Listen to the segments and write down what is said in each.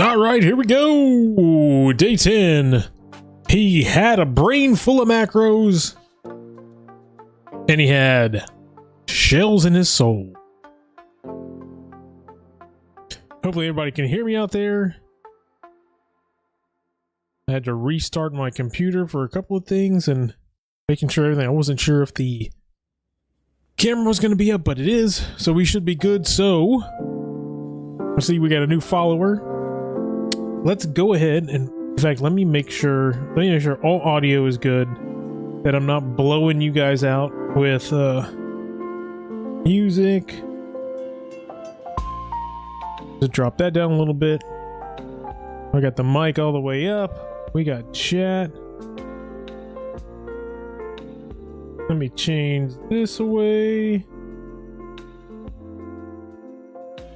All right, here we go. Day 10. He had a brain full of macros, and he had shells in his soul. Hopefully everybody can hear me out there. I had to restart my computer for a couple of things and making sure everything. I wasn't sure if the camera was going to be up, but it is, so we should be good. So let's see, we got a new follower. Let's go ahead and, in fact, let me make sure all audio is good, that I'm not blowing you guys out with music. Just drop that down a little bit. I got the mic all the way up. We got chat. Let me change this away.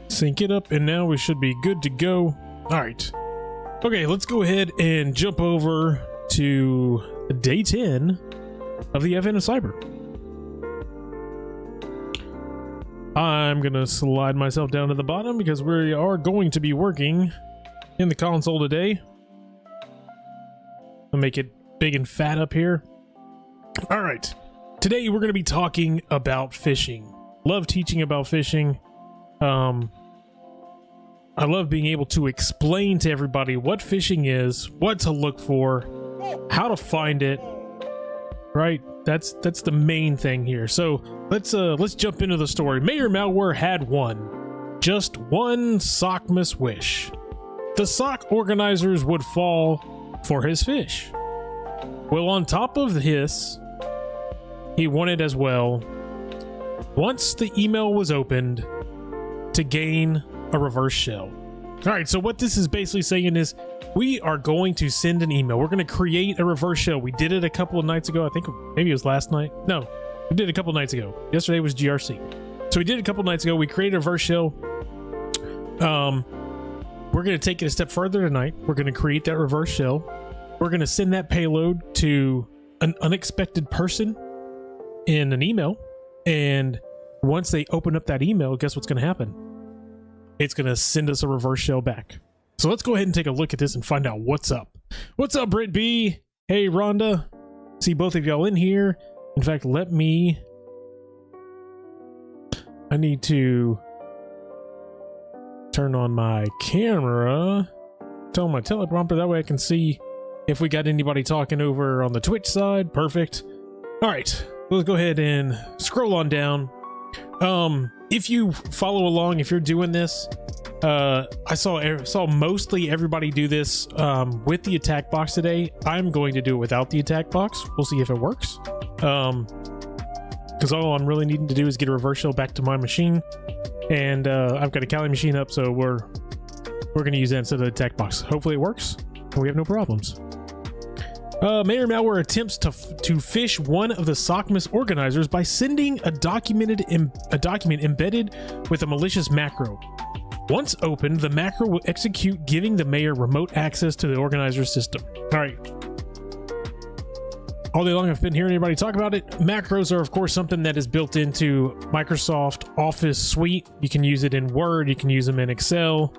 Sync it up, and now we should be good to go. All right. Okay, let's go ahead and jump over to day 10 of the Advent of Cyber. I'm gonna slide myself down to the bottom because we are going to be working in the console today. I'll make it big and fat up here. All right, today we're gonna be talking about phishing. Love teaching about phishing. I love being able to explain to everybody what phishing is, what to look for, how to find it. Right? That's the main thing here. So let's jump into the story. Mayor Malware had just one Sockmas wish. The sock organizers would fall for his fish. Well, on top of this, he wanted as well, once the email was opened, to gain a reverse shell. All right, so what this is basically saying is we are going to send an email. We're going to create a reverse shell. We did it a couple of nights ago. I think maybe it was last night. No, we did it a couple of nights ago. Yesterday was GRC. So we did it a couple of nights ago. We created a reverse shell. We're going to take it a step further tonight. We're going to create that reverse shell. We're going to send that payload to an unexpected person in an email. And once they open up that email, guess what's going to happen? It's going to send us a reverse shell back. So let's go ahead and take a look at this and find out what's up. What's up, Britt B? Hey, Rhonda. See both of y'all in here. In fact, I need to turn on my camera. Tell my teleprompter. That way I can see if we got anybody talking over on the Twitch side. Perfect. All right. Let's go ahead and scroll on down. If you follow along, if you're doing this, I saw mostly everybody do this with the attack box today. I'm going to do it without the attack box. We'll see if it works. Because all I'm really needing to do is get a reverse shell back to my machine, and I've got a Kali machine up, so we're going to use that instead of the attack box. Hopefully it works, and we have no problems. Mayor Malware attempts to phish one of the Sockmas organizers by sending a document embedded with a malicious macro. Once opened, the macro will execute, giving the mayor remote access to the organizer's system. All right. All day long I've been hearing anybody talk about it. Macros are, of course, something that is built into Microsoft Office Suite. You can use it in Word. You can use them in Excel.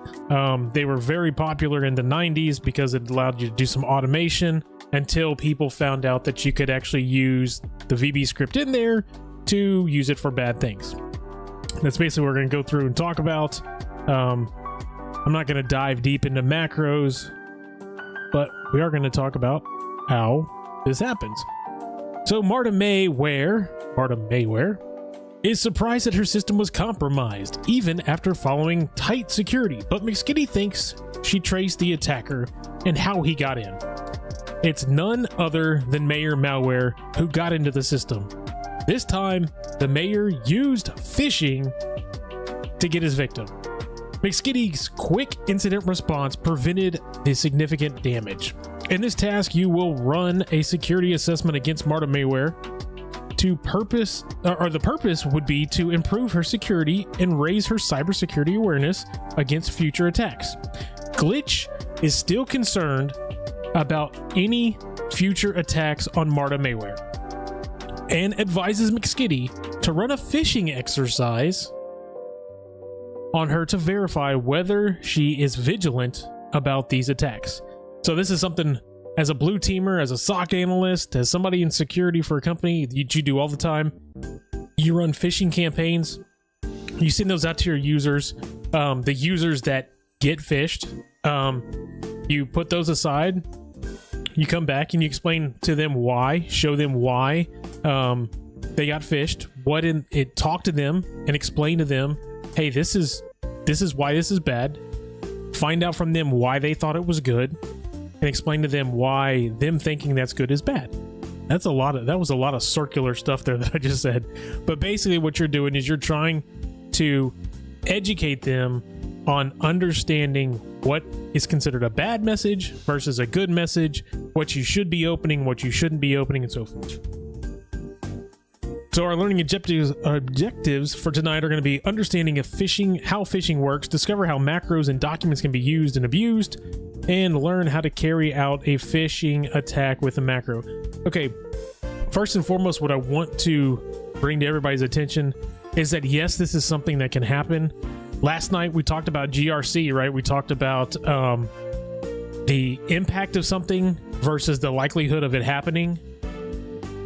They were very popular in the 90s because it allowed you to do some automation, until people found out that you could actually use the VB script in there to use it for bad things. That's basically what we're going to go through and talk about. I'm not going to dive deep into macros, but we are going to talk about how this happens. So Marta Malware is surprised that her system was compromised, even after following tight security, but McSkitty thinks she traced the attacker and how he got in. It's none other than Mayor Malware who got into the system. This time, the mayor used phishing to get his victim. McSkitty's quick incident response prevented the significant damage. In this task, you will run a security assessment against Marta Malware. The purpose would be to improve her security and raise her cybersecurity awareness against future attacks. Glitch is still concerned about any future attacks on Marta Malware and advises McSkitty to run a phishing exercise on her to verify whether she is vigilant about these attacks. So this is something, as a blue teamer, as a SOC analyst, as somebody in security for a company, you do all the time. You run phishing campaigns. You send those out to your users. The users that get phished, you put those aside you come back and you explain to them why, show them why they got phished, talk to them and explain to them, hey, this is why this is bad. Find out from them why they thought it was good, and explain to them why them thinking that's good is bad. That was a lot of circular stuff there that I just said. But basically what you're doing is you're trying to educate them on understanding what is considered a bad message versus a good message, what you should be opening, what you shouldn't be opening, and so forth. So our learning objectives for tonight are going to be understanding how phishing works, discover how macros and documents can be used and abused, and learn how to carry out a phishing attack with a macro. Okay, first and foremost, what I want to bring to everybody's attention is that yes, this is something that can happen. Last night we talked about GRC, right? We talked about the impact of something versus the likelihood of it happening.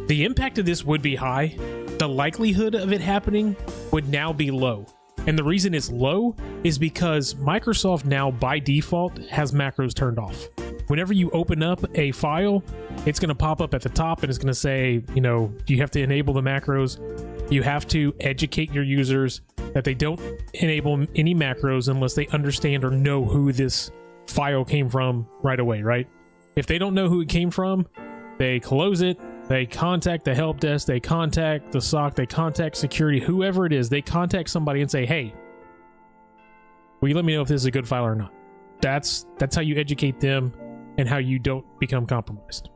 The impact of this would be high. The likelihood of it happening would now be low. And the reason it's low is because Microsoft now by default has macros turned off. Whenever you open up a file, it's going to pop up at the top and it's going to say, you have to enable the macros. You have to educate your users that they don't enable any macros unless they understand or know who this file came from right away, right? If they don't know who it came from, they close it. They contact the help desk, they contact the SOC, they contact security, whoever it is, they contact somebody and say, hey, will you let me know if this is a good file or not? That's how you educate them and how you don't become compromised.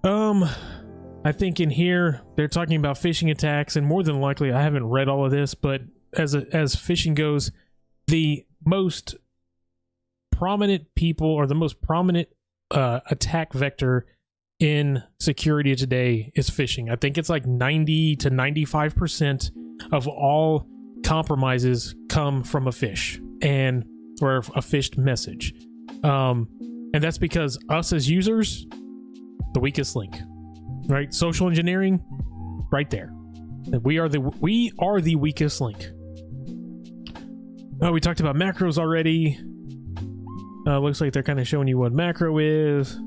I think in here, they're talking about phishing attacks, and more than likely, I haven't read all of this, but as phishing goes, the most prominent people or the most prominent attack vector in security today is phishing. I think it's like 90 to 95% of all compromises come from a phish or a phished message. And that's because us as users, the weakest link, right? Social engineering, right there. We are the weakest link. We talked about macros already. Looks like they're kind of showing you what macro is.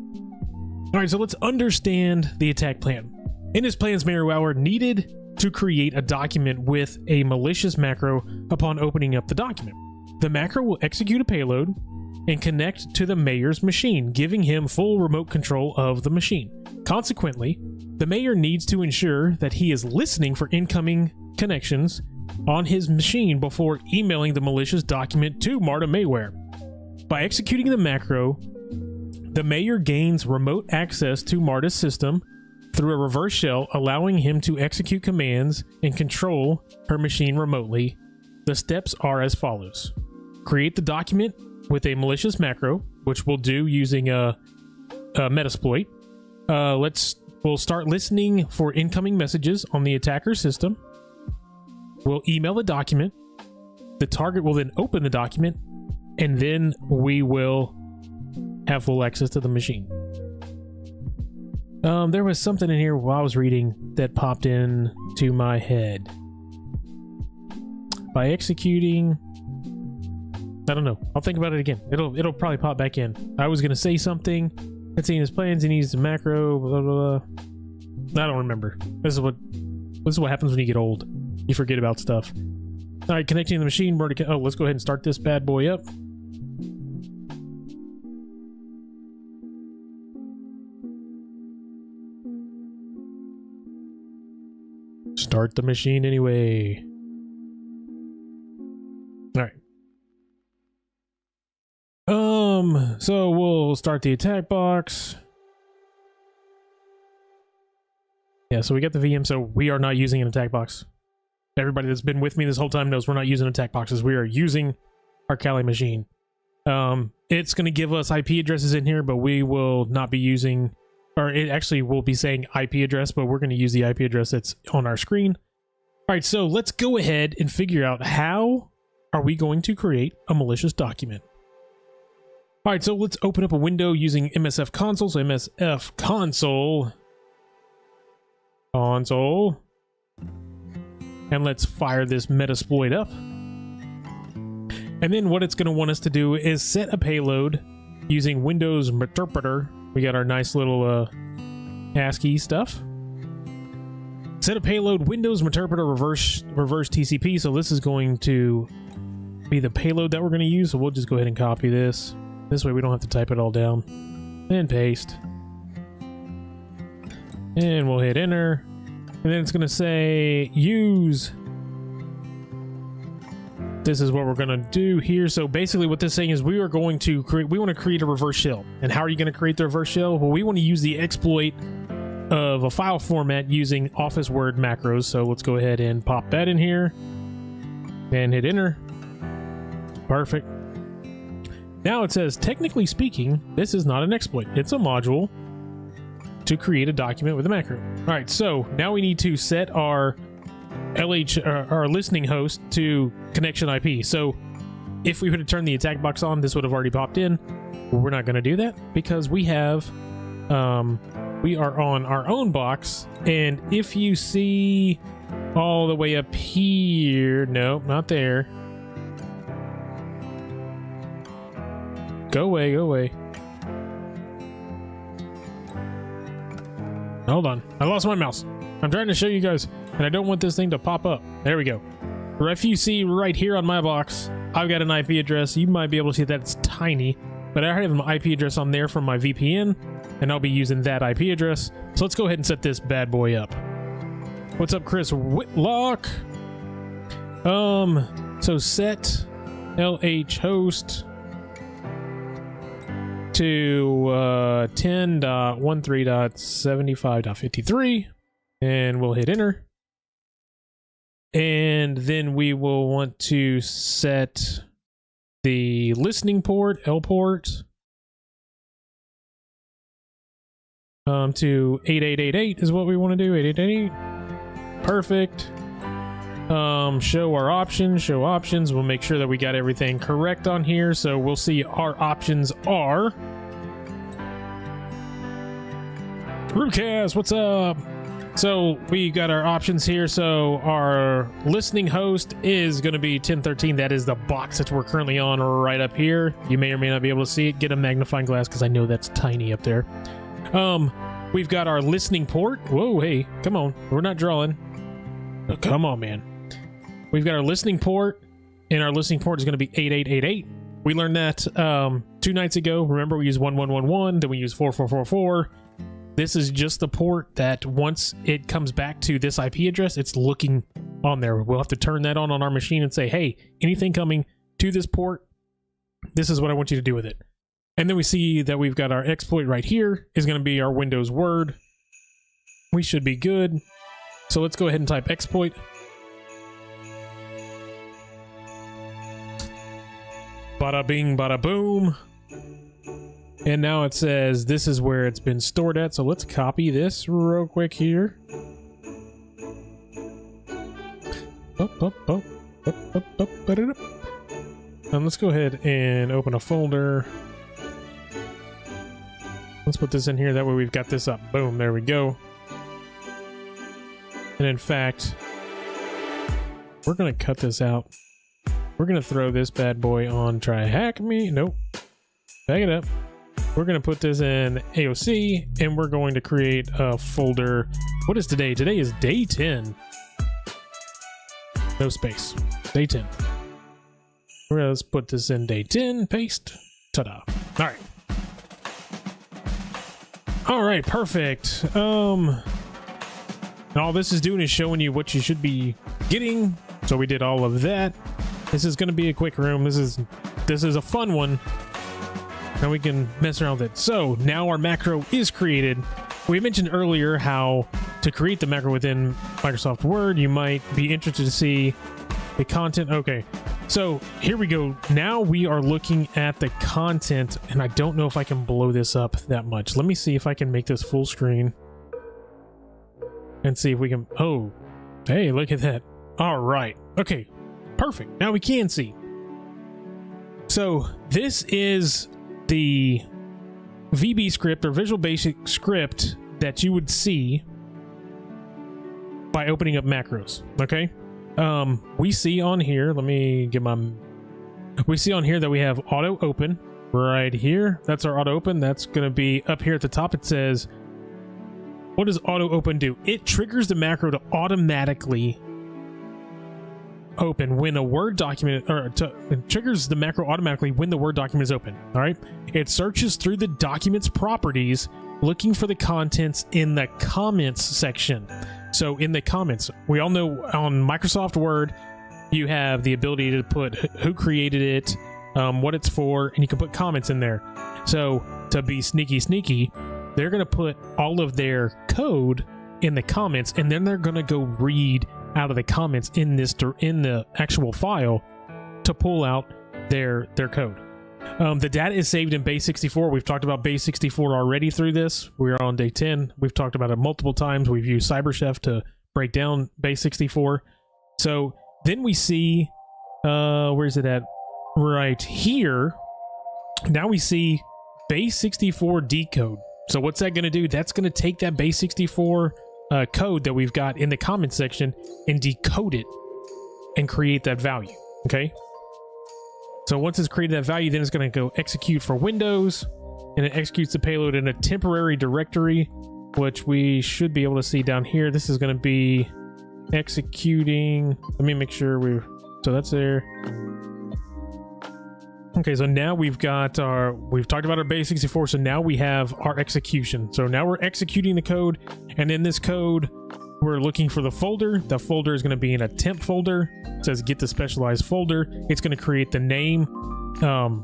All right, so let's understand the attack plan. In his plans, Mayor Malware needed to create a document with a malicious macro upon opening up the document. The macro will execute a payload and connect to the mayor's machine, giving him full remote control of the machine. Consequently, the mayor needs to ensure that he is listening for incoming connections on his machine before emailing the malicious document to Malware. By executing the macro, the mayor gains remote access to Marta's system through a reverse shell, allowing him to execute commands and control her machine remotely. The steps are as follows. Create the document with a malicious macro, which we'll do using a Metasploit. We'll start listening for incoming messages on the attacker's system. We'll email the document. The target will then open the document, and then we will have full access to the machine. There was something in here while I was reading that popped in to my head. By executing, I don't know. I'll think about it again. It'll probably pop back in. I was gonna say something. Let's see his plans. He needs the macro. Blah, blah, blah. I don't remember. This is what happens when you get old. You forget about stuff. All right, connecting the machine. Let's go ahead and start this bad boy up. Start the machine anyway. All right. So we'll start the attack box. Yeah, so we got the VM, so we are not using an attack box. Everybody that's been with me this whole time knows we're not using attack boxes. We are using our Kali machine. It's going to give us IP addresses in here, but we will not be using, or it actually will be saying IP address, but we're going to use the IP address that's on our screen. All right, so let's go ahead and figure out how are we going to create a malicious document. All right, so let's open up a window using MSF console. So MSF console. And let's fire this Metasploit up. And then what it's going to want us to do is set a payload using Windows Interpreter We got our nice little ASCII stuff. Set a payload Windows interpreter reverse TCP. So this is going to be the payload that we're going to use. So we'll just go ahead and copy this. This way we don't have to type it all down. And paste. And we'll hit enter. And then it's going to say use. This is what we're going to do here. So basically what this saying is we are going to create, we want to create a reverse shell. And how are you going to create the reverse shell? Well, we want to use the exploit of a file format using Office Word macros. So let's go ahead and pop that in here and hit enter. Perfect. Now it says, technically speaking, this is not an exploit. It's a module to create a document with a macro. All right, so now we need to set our our listening host to connection IP. So if we would have turned the attack box on, this would have already popped in. Well, we're not going to do that because we have we are on our own box. And if you see all the way up here, no, not there. Go away, go away. Hold on, I lost my mouse. I'm trying to show you guys, and I don't want this thing to pop up. There we go. If you see right here on my box, I've got an IP address. You might be able to see that it's tiny, but I have an IP address on there from my VPN, and I'll be using that IP address. So let's go ahead and set this bad boy up. What's up, Chris Whitlock? So set LH host to 10.13.75.53, and we'll hit enter. And then we will want to set the listening port, L port, to 8888 is what we want to do. 8888. Perfect. Show our options, show options. We'll make sure that we got everything correct on here. So we'll see our options are Groovecast, what's up? So we got our options here. So our listening host is going to be 1013. That is the box that we're currently on right up here. You may or may not be able to see it. Get a magnifying glass because I know that's tiny up there. We've got our listening port. Whoa, hey, come on. We're not drawing. Oh, come on, man. We've got our listening port, and our listening port is going to be 8888. We learned that 2 nights ago. Remember, we used 1111, then we used 4444. This is just the port that once it comes back to this IP address, it's looking on there. We'll have to turn that on our machine and say, hey, anything coming to this port, this is what I want you to do with it. And then we see that we've got our exploit right here is going to be our Windows Word. We should be good. So let's go ahead and type exploit. Bada bing, bada boom. And now it says this is where it's been stored at. So let's copy this real quick here. And let's go ahead and open a folder. Let's put this in here. That way we've got this up. Boom. There we go. And in fact, we're going to cut this out. We're going to throw this bad boy on try hack me. Nope. Back it up. We're going to put this in AOC and we're going to create a folder. What is today? Today is day 10. No space. Day 10. We're going to put this in day 10. Paste. Ta-da. All right. All right. Perfect. And all this is doing is showing you what you should be getting. So we did all of that. This is going to be a quick room. This is a fun one. Now we can mess around with it. So now our macro is created. We mentioned earlier how to create the macro within Microsoft Word. You might be interested to see the content. Okay, so here we go. Now we are looking at the content, and I don't know if I can blow this up that much. Let me see if I can make this full screen and see if we can. Oh, hey, look at that. All right. Okay, perfect. Now we can see. So this is the VB script or Visual Basic script that you would see by opening up macros. Okay. We see on here, we see on here that we have auto open. right here. That's our auto open. That's going to be up here at the top. It says, what does auto open do? It triggers the macro to automatically open when a Word document, or it triggers the macro automatically when the Word document is open. All right. It searches through the document's properties, looking for the contents in the comments section. So in the comments, we all know on Microsoft Word, you have the ability to put who created it, what it's for, and you can put comments in there. So to be sneaky, they're going to put all of their code in the comments, and then they're going to go read out of the comments in the actual file to pull out their code. The data is saved in base64. We've talked about base64 already through this. We are on day 10. We've talked about it multiple times. We've used CyberChef to break down base64. So then we see, where's it at? Right here. Now we see base64 decode. So what's that going to do? That's going to take that base64 code that we've got in the comment section and decode it and create that value. Okay. So once it's created that value, then it's going to go execute for Windows, and it executes the payload in a temporary directory, which we should be able to see down here. This is going to be executing. Let me make sure so that's there. Okay, so now we've talked about our base64, so now we have our execution. So now we're executing the code, and in this code, we're looking for the folder. The folder is going to be in a temp folder. It says get the specialized folder. It's going to create the name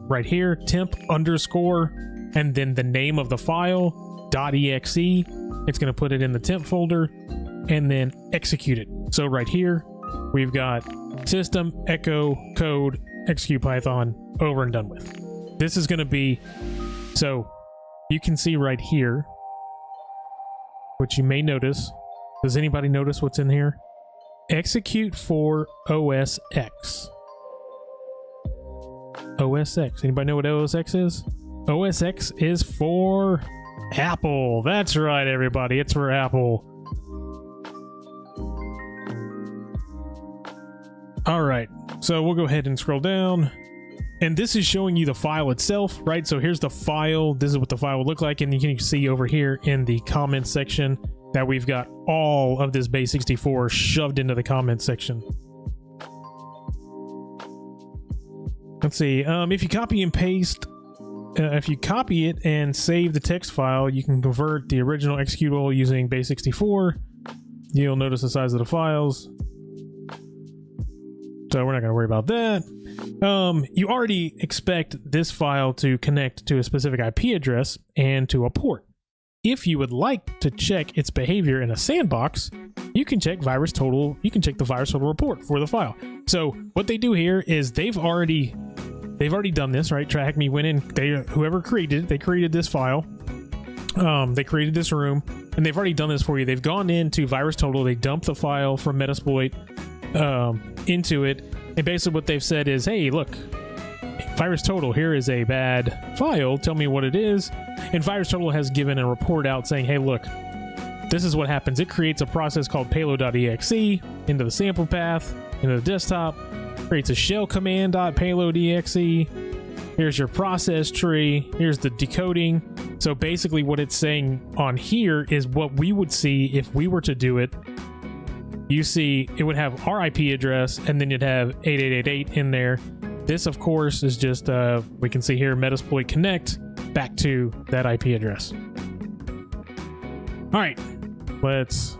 right here, temp underscore, and then the name of the file, .exe. It's going to put it in the temp folder and then execute it. So right here, we've got system echo code execute Python, over and done with. This is going to be, so you can see right here, which you may notice. Does anybody notice what's in here? Execute for OS X. OS X. Anybody know what OS X is? OS X is for Apple. That's right, everybody. It's for Apple. All right. So we'll go ahead and scroll down. And this is showing you the file itself, right? So here's the file. This is what the file would look like. And you can see over here in the comments section that we've got all of this base64 shoved into the comments section. Let's see. If you copy and paste, if you copy it and save the text file, you can convert the original executable using base64. You'll notice the size of the files. So we're not going to worry about that. You already expect this file to connect to a specific IP address and to a port. If you would like to check its behavior in a sandbox, you can check virus total. You can check the virus total report for the file. So what they do here is they've already done this, right? TrackMe went in. Whoever created it, they created this file. They created this room, and they've already done this for you. They've gone into virus total. They dumped the file from Metasploit into it, and basically what they've said is, hey, look, virus total, here is a bad file, tell me what it is. And virus total has given a report out saying, hey, look, this is what happens. It creates a process called payload.exe into the sample path, into the desktop, creates a shell command.payload.exe. Here's your process tree, here's the decoding. So basically what it's saying on here is what we would see if we were to do it. You see, it would have our IP address, and then you'd have 8888 in there. This, of course, is just, we can see here, Metasploit connect back to that IP address. All right, let's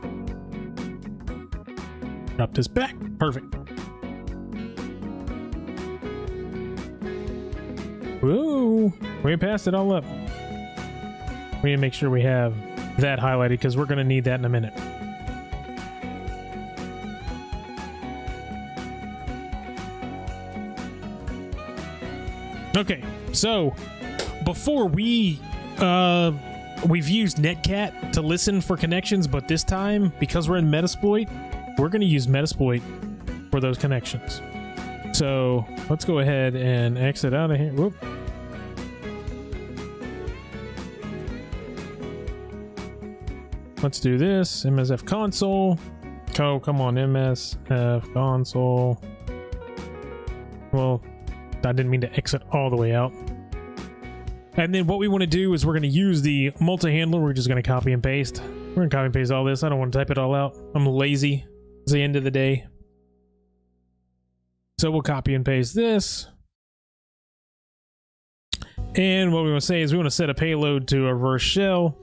drop this back. Perfect. Whoa, we passed it all up. We need to make sure we have that highlighted because we're going to need that in a minute. Okay, so before we've used Netcat to listen for connections, but this time, because we're in Metasploit, we're going to use Metasploit for those connections. So let's go ahead and exit out of here. Whoop. Let's do this. MSF console. Oh, come on, MSF console. Well, I didn't mean to exit all the way out. And then what we want to do is we're going to use the multi-handler. We're just going to copy and paste. We're going to copy and paste all this. I don't want to type it all out. I'm lazy. It's the end of the day. So we'll copy and paste this. And what we want to say is we want to set a payload to a reverse shell,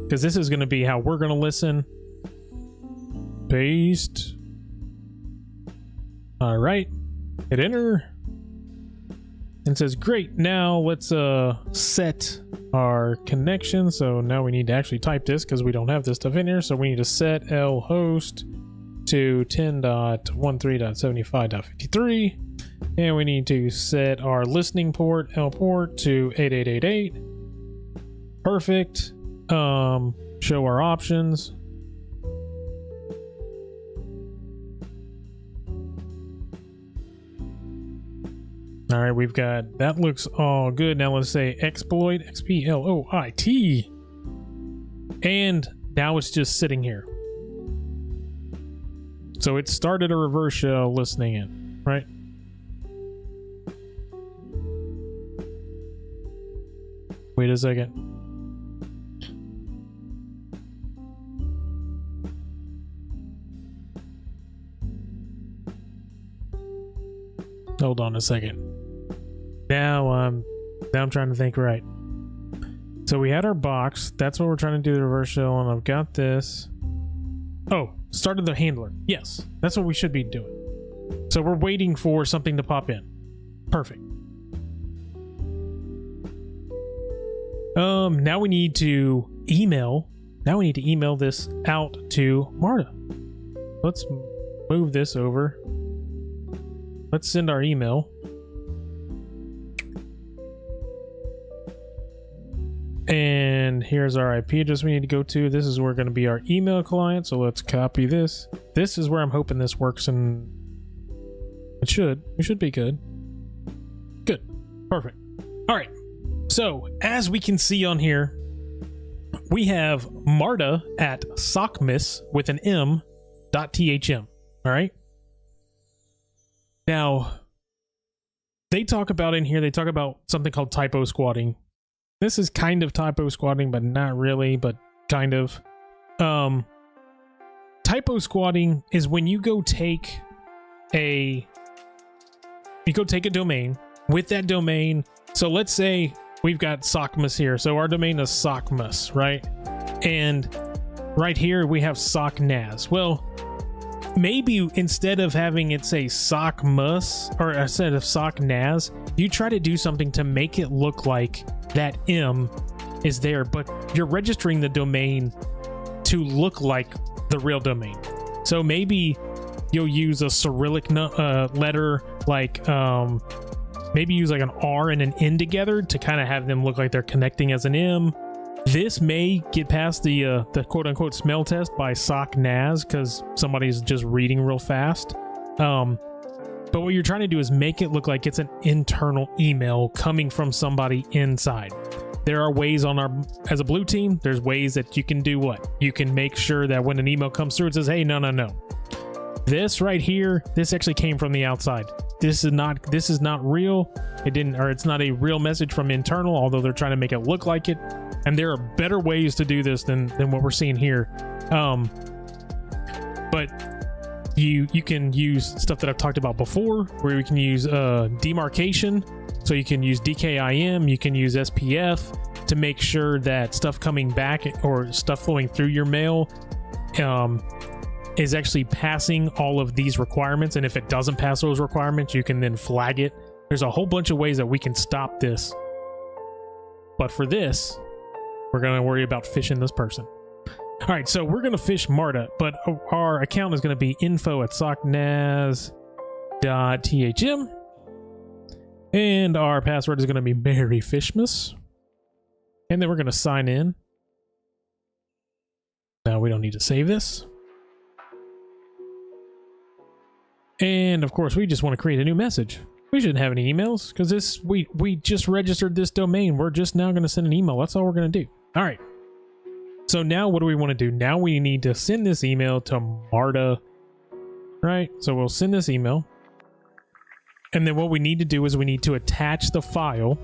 because this is going to be how we're going to listen. Paste. All right. Hit enter. And it says, great, now let's set our connection. So now we need to actually type this because we don't have this stuff in here. So we need to set L host to 10.13.75.53. And we need to set our listening port, L port, to 8888. Perfect. Show our options. All right, we've got, that looks all good. Now let's say exploit, exploit. And now it's just sitting here. So it started a reverse shell listening in, right? Wait a second. Hold on a second. Now I'm trying to think right. So we had our box. That's what we're trying to do, the reverse shell, and I've got this. Oh, started the handler. Yes, that's what we should be doing. So we're waiting for something to pop in. Perfect. Now we need to email. Now we need to email this out to Marta. Let's move this over. Let's send our email. And here's our IP address we need to go to. This is where going to be our email client. So let's copy this. This is where I'm hoping this works, and it should. We should be good. Good. Perfect. All right. So as we can see on here, we have Marta at sockmiss with an m.thm. All right. Now, they talk about in here, they talk about something called typo squatting. This is kind of typo squatting, but not really, but kind of. Typo squatting is when you go take a domain. With that domain, so let's say we've got sockmiss here. So our domain is sockmiss, right? And right here we have socknaz. Well, maybe instead of having it say sockmus, or instead of socknaz, you try to do something to make it look like that M is there, but you're registering the domain to look like the real domain. So maybe you'll use a Cyrillic letter, like maybe use like an R and an N together to kind of have them look like they're connecting as an M. This may get past the quote-unquote smell test by socknaz because somebody's just reading real fast. But what you're trying to do is make it look like it's an internal email coming from somebody inside. There are ways on our, as a blue team, there's ways that you can do what? You can make sure that when an email comes through, it says, hey, no. This right here, this actually came from the outside. This is not real. It's not a real message from internal, although they're trying to make it look like it. And there are better ways to do this than what we're seeing here. But you can use stuff that I've talked about before, where we can use demarcation. So you can use DKIM, you can use SPF to make sure that stuff coming back or stuff flowing through your mail is actually passing all of these requirements. And if it doesn't pass those requirements, you can then flag it. There's a whole bunch of ways that we can stop this. But for this, we're going to worry about phishing this person. All right, so we're going to phish Marta, but our account is going to be info@socknaz.thm. And our password is going to be Merry Fishmas. And then we're going to sign in. Now we don't need to save this. And of course, we just want to create a new message. We shouldn't have any emails because we just registered this domain. We're just now going to send an email. That's all we're going to do. All right. So now what do we want to do? Now we need to send this email to Marta. Right? So we'll send this email. And then what we need to do is we need to attach the file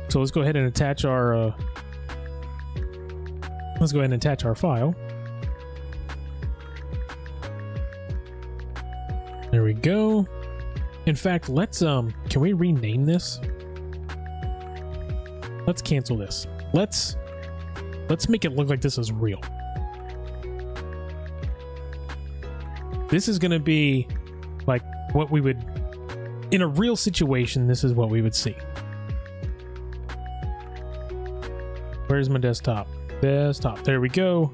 So let's go ahead and attach our file. There we go. In fact, let's can we rename this? Let's cancel this. Let's make it look like this is real. This is going to be like what we would in a real situation. This is what we would see. Where's my desktop? Desktop. There we go.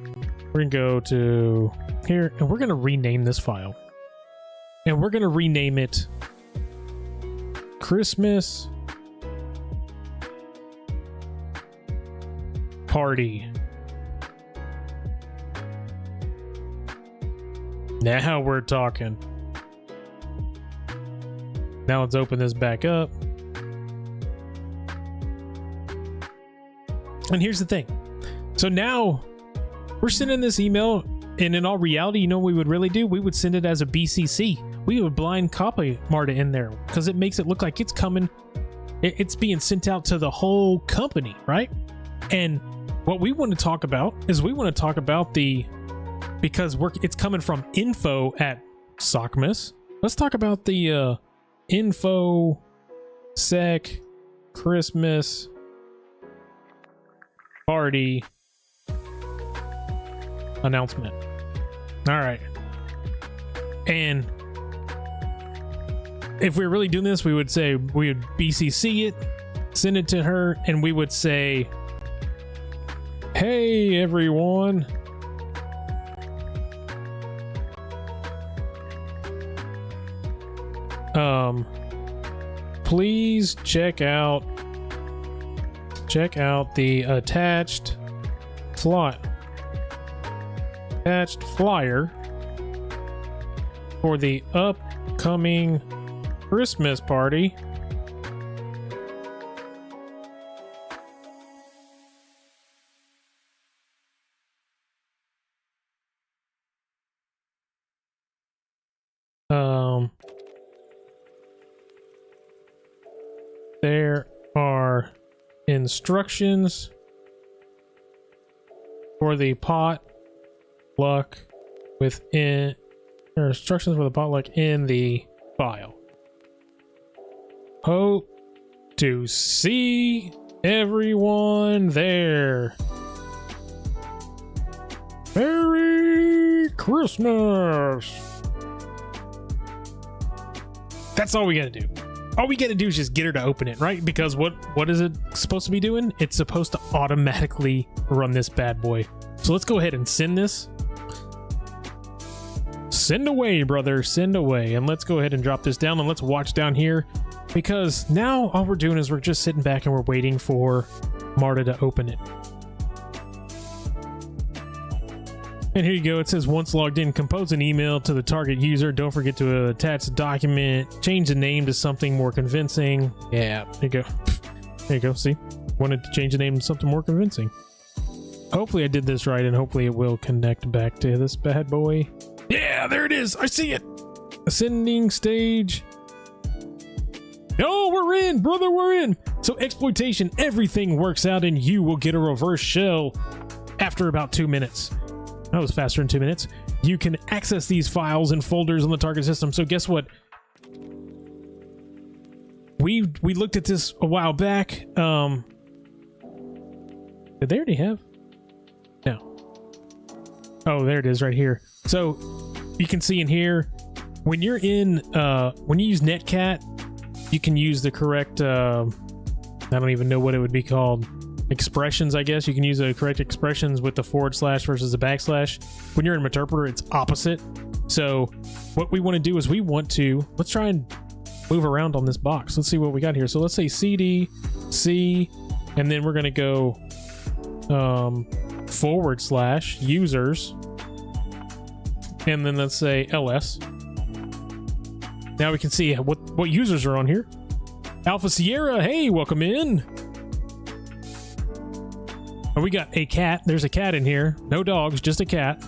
We're going to go to here and we're going to rename this file. And we're going to rename it Christmas Party. Now we're talking. Now let's open this back up. And here's the thing. So now we're sending this email, and in all reality, you know what we would really do? We would send it as a BCC. We would blind copy Marta in there because it makes it look like it's coming. It's being sent out to the whole company, right? And what we want to talk about is we want to talk about because it's coming from info at SOCMIS. Let's talk about the info sec Christmas party announcement. All right. And if we're really doing this, we would say we would BCC it, send it to her, and we would say, hey, everyone. Please check out the attached flyer for the upcoming Christmas party. There are instructions for the potluck in the file. Hope to see everyone there. Merry Christmas. That's all we gotta do. All we gotta do is just get her to open it, right? Because what is it supposed to be doing? It's supposed to automatically run this bad boy. So let's go ahead and send this. Send away, brother, send away. And let's go ahead and drop this down and let's watch down here, because now all we're doing is we're just sitting back and we're waiting for Marta to open it. And here you go. It says, once logged in, compose an email to the target user. Don't forget to attach the document. Change the name to something more convincing. Yeah, there you go. There you go. See? Wanted to change the name to something more convincing. Hopefully I did this right, and hopefully it will connect back to this bad boy. Yeah, there it is. I see it. Ascending stage. Oh, we're in, brother. We're in. So exploitation, everything works out and you will get a reverse shell after about 2 minutes. That was faster than 2 minutes. You can access these files and folders on the target system. So guess what? We looked at this a while back. Did they already have? No. Oh, there it is right here. So you can see in here, when you're in, when you use Netcat, you can use the correct, I don't even know what it would be called. Expressions, I guess. You can use the correct expressions with the / versus the \. When you're in an interpreter, it's opposite. So what we want to do is let's try and move around on this box. Let's see what we got here. So let's say CD, C, and then we're going to go / users, and then let's say LS. Now we can see what users are on here. Alpha Sierra, hey, welcome in. Oh, we got a cat. There's a cat in here. No dogs, just a cat.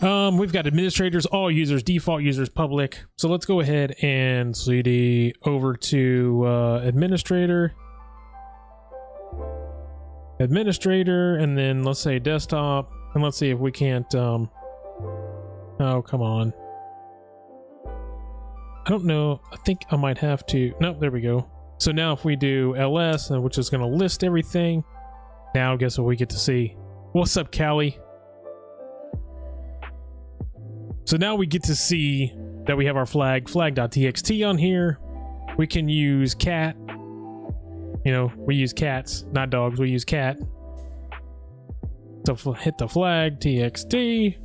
We've got administrators, all users, default users, public. So let's go ahead and CD over to administrator. administrator, and then let's say desktop, and let's see if we can't oh, come on. I don't know. I think I might have to. Nope, there we go. So now if we do ls, which is going to list everything, now guess what we get to see? What's up, Callie? So now we get to see that we have our flag.txt on here. We can use cat. You know, we use cats, not dogs. We use cat. So hit the flag txt,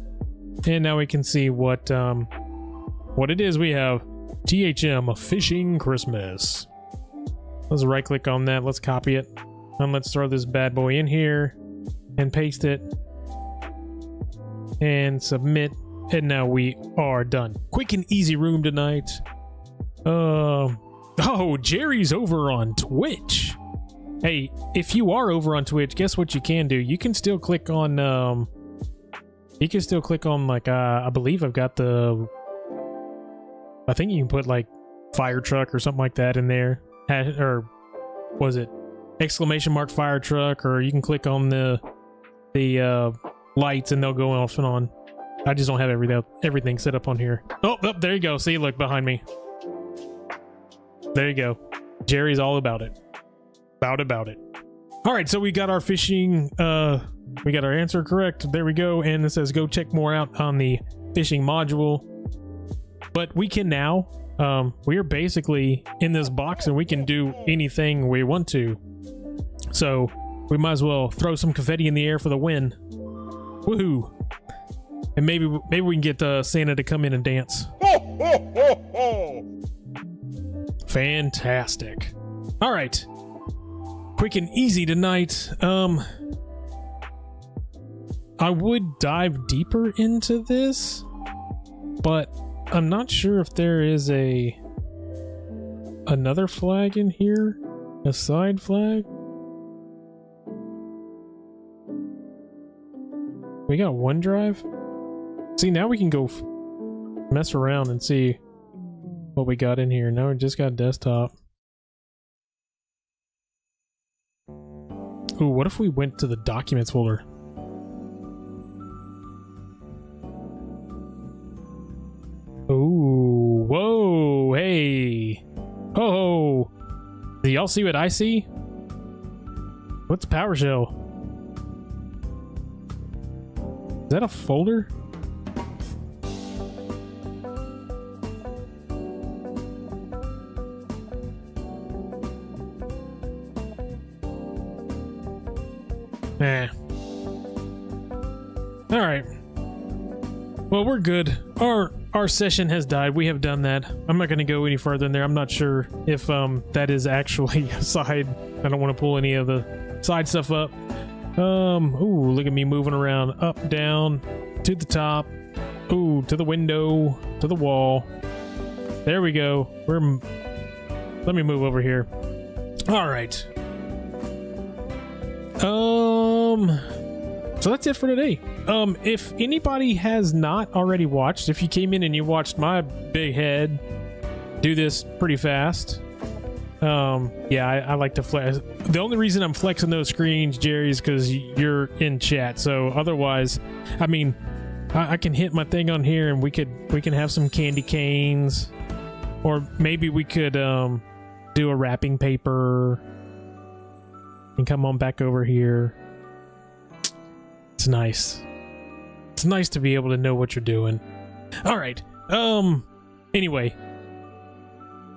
and now we can see what it is. We have THM Phishing Christmas. Let's right click on that. Let's copy it, and let's throw this bad boy in here and paste it and submit. And now we are done. Quick and easy room tonight. Oh, Jerry's over on Twitch. Hey, if you are over on Twitch, guess what you can do? You can still click on like I believe I've got the, I think you can put like fire truck or something like that in there. Or was it exclamation mark fire truck, or you can click on the lights and they'll go off and on. I just don't have everything set up on here. Oh, there you go. See, look behind me. There you go. Jerry's all about it. About it. All right, so we got our phishing. We got our answer correct. There we go. And it says go check more out on the phishing module. But we can now. We are basically in this box, and we can do anything we want to. So we might as well throw some confetti in the air for the win. Woohoo! And maybe we can get Santa to come in and dance. Fantastic. All right. Quick and easy tonight. I would dive deeper into this, but I'm not sure if there is another flag in here, a side flag. We got OneDrive. See, now we can go mess around and see what we got in here. Now we just got desktop. Ooh, what if we went to the documents folder? Ooh, whoa, hey. Oh, do y'all see what I see? What's PowerShell? Is that a folder? Nah. All right. Well, we're good. Our session has died. We have done that. I'm not going to go any further in there. I'm not sure if that is actually a side. I don't want to pull any of the side stuff up. Ooh, look at me moving around, up, down, to the top. Ooh, to the window, to the wall. There we go. Let me move over here. All right. So that's it for today. If anybody has not already watched, if you came in and you watched my big head do this pretty fast, yeah, I like to flex. The only reason I'm flexing those screens, Jerry, is because you're in chat. So otherwise, I mean, I can hit my thing on here, and we can have some candy canes, or maybe we could do a wrapping paper and come on back over here. It's nice. It's nice to be able to know what you're doing. All right. Anyway,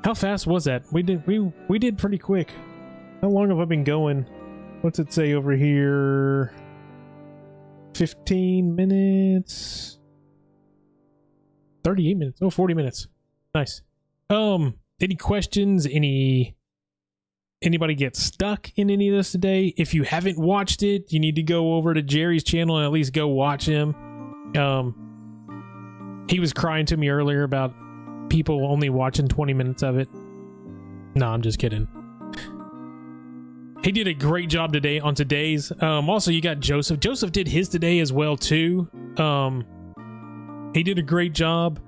how fast was that? We did pretty quick. How long have I been going? What's it say over here? 15 minutes. 38 minutes. Oh, 40 minutes. Nice. Any questions? Anybody get stuck in any of this today? If you haven't watched it, you need to go over to Jerry's channel and at least go watch him. He was crying to me earlier about people only watching 20 minutes of it. No, I'm just kidding. He did a great job today on today's. Also, you got Joseph. Joseph did his today as well too. He did a great job.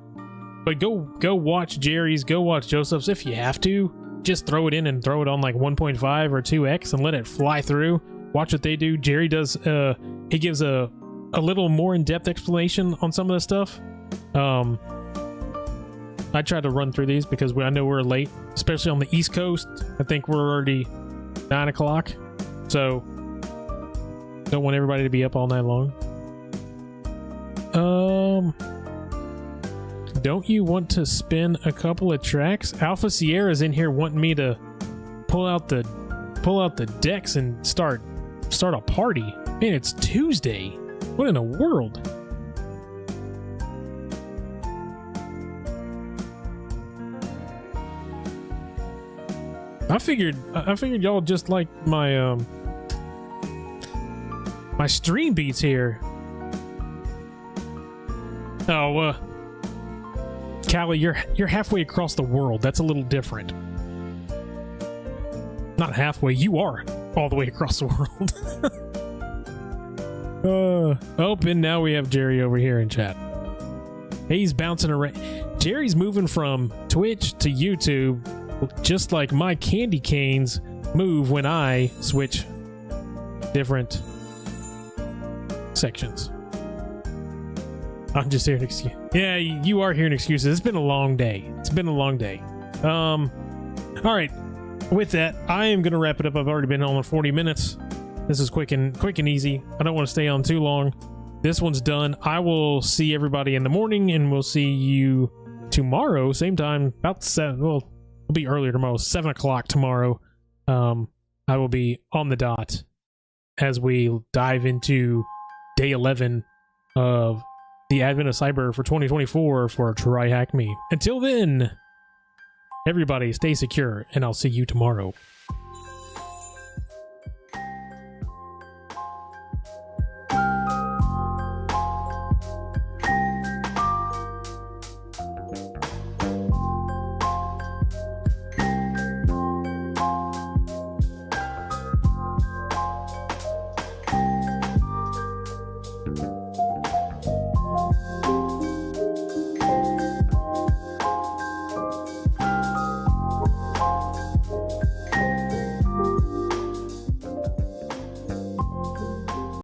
But go watch Jerry's. Go watch Joseph's if you have to. Just throw it in and throw it on like 1.5 or 2x and let it fly through. watch what they do. Jerry does, he gives a little more in-depth explanation on some of the stuff. I tried to run through these because I know we're late, especially on the East Coast. I think we're already 9 o'clock, so don't want everybody to be up all night long. Don't you want to spin a couple of tracks? Alpha Sierra's in here wanting me to pull out the decks and start a party. Man, it's Tuesday. What in the world? I figured y'all just like my my stream beats here. Oh, Callie, you're halfway across the world. That's a little different. Not halfway, you are all the way across the world. Oh, and now we have Jerry over here in chat. He's bouncing around. Jerry's moving from Twitch to YouTube, just like my candy canes move when I switch different sections. I'm just hearing excuses. Yeah, you are hearing excuses. It's been a long day. It's been a long day. All right. With that, I am going to wrap it up. I've already been on 40 minutes. This is quick and easy. I don't want to stay on too long. This one's done. I will see everybody in the morning, and we'll see you tomorrow, same time, about 7. Well, it'll be earlier tomorrow, 7 o'clock tomorrow. I will be on the dot as we dive into day 11 of the Advent of Cyber for 2024 for Try Hack Me. Until then, everybody stay secure, and I'll see you tomorrow.